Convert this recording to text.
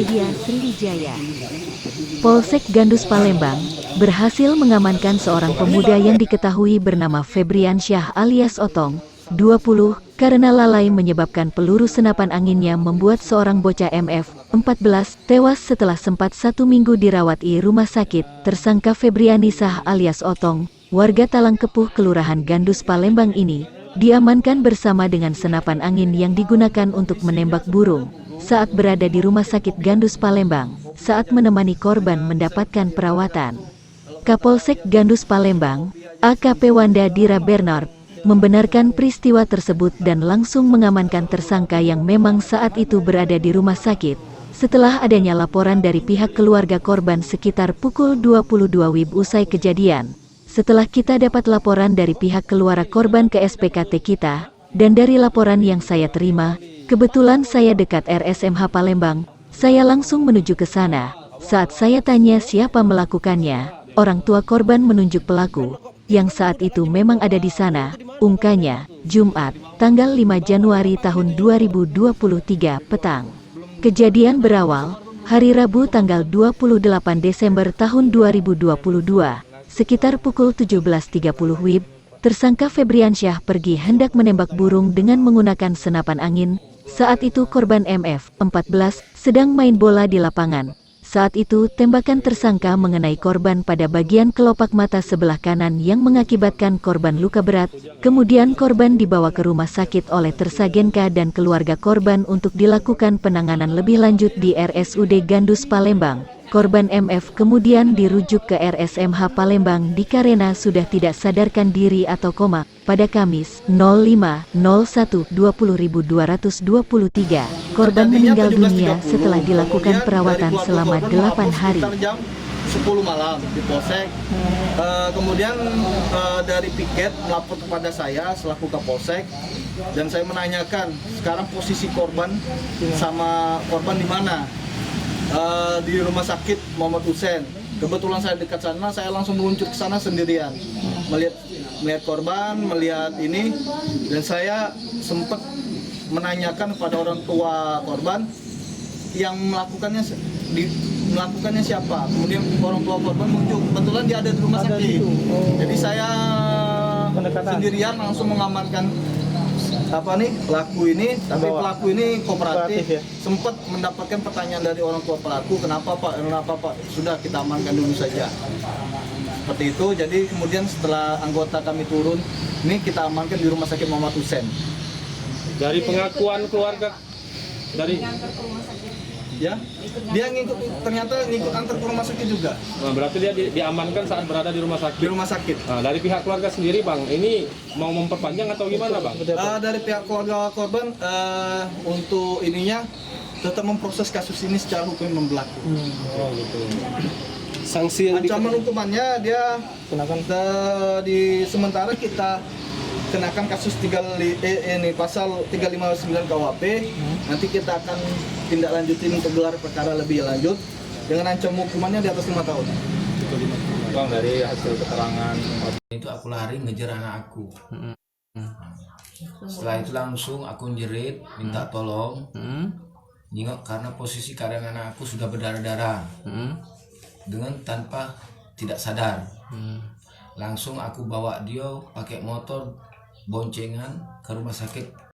Media Sriwijaya. Polsek Gandus Palembang berhasil mengamankan seorang pemuda yang diketahui bernama Febrian Syah alias Otong, 20, karena lalai menyebabkan peluru senapan anginnya membuat seorang bocah MF, 14, tewas setelah sempat 1 minggu dirawat di rumah sakit. Tersangka Febrian Syah alias Otong, warga Talangkepuh Kelurahan Gandus Palembang ini, diamankan bersama dengan senapan angin yang digunakan untuk menembak burung saat berada di rumah sakit Gandus Palembang saat menemani korban mendapatkan perawatan. Kapolsek Gandus Palembang, AKP Wanda Dira Bernard, membenarkan peristiwa tersebut dan langsung mengamankan tersangka yang memang saat itu berada di rumah sakit setelah adanya laporan dari pihak keluarga korban sekitar pukul 22 WIB usai kejadian. Setelah kita dapat laporan dari pihak keluarga korban ke SPKT kita, dan dari laporan yang saya terima, kebetulan saya dekat RSMH Palembang, saya langsung menuju ke sana. Saat saya tanya siapa melakukannya, orang tua korban menunjuk pelaku, yang saat itu memang ada di sana, ungkapnya, Jumat, tanggal 5 Januari tahun 2023 petang. Kejadian berawal, hari Rabu tanggal 28 Desember tahun 2022, sekitar pukul 17.30 WIB, tersangka Febrian Syah pergi hendak menembak burung dengan menggunakan senapan angin. Saat itu korban MF, 14, sedang main bola di lapangan. Saat itu tembakan tersangka mengenai korban pada bagian kelopak mata sebelah kanan yang mengakibatkan korban luka berat. Kemudian korban dibawa ke rumah sakit oleh Tersagenka dan keluarga korban untuk dilakukan penanganan lebih lanjut di RSUD Gandus Palembang. Korban MF kemudian dirujuk ke RSMH Palembang dikarenakan sudah tidak sadarkan diri atau koma. Pada Kamis 05.01.20.223, korban meninggal dunia setelah dilakukan perawatan selama 8 hari. Jam 10 malam di Polsek. Kemudian dari piket melapor kepada saya selaku Kapolsek, dan saya menanyakan sekarang posisi korban sama korban di mana. Di rumah sakit Muhammad Hussein. Kebetulan saya dekat sana, saya langsung meluncur ke sana sendirian, melihat korban, melihat ini, dan saya sempat menanyakan kepada orang tua korban yang melakukannya siapa. Kemudian orang tua korban muncul, kebetulan dia ada di rumah sakit. Jadi saya sendirian langsung mengamankan pelaku ini, tapi pelaku ini kooperatif ya. Sempat mendapatkan pertanyaan dari orang tua pelaku, kenapa pak, sudah kita amankan dulu saja. Seperti itu, jadi kemudian setelah anggota kami turun, ini kita amankan di rumah sakit Muhammad Hussein. Dari pengakuan keluarga, dari ya, dia ternyata ngikut antar ke rumah sakit juga. Nah, berarti dia diamankan saat berada di rumah sakit. Di rumah sakit. Nah, dari pihak keluarga sendiri, bang, ini mau memperpanjang atau gimana, bang? Dari pihak keluarga korban untuk ininya tetap memproses kasus ini secara hukum yang berlaku. Oh, gitu. Sanksi yang ancaman hukumannya dia kenakan di sementara kita kenakan kasus pasal 359 KUHP. Nanti kita akan tindak lanjutin untuk gelar perkara lebih lanjut dengan ancaman hukumannya di atas 5 tahun. Bang, dari hasil keterangan itu aku lari ngejar anak aku. Setelah itu langsung aku jerit minta tolong, nengok karena posisi keadaan anak aku sudah berdarah-darah dengan tanpa tidak sadar. Langsung aku bawa dia pakai motor boncengan ke rumah sakit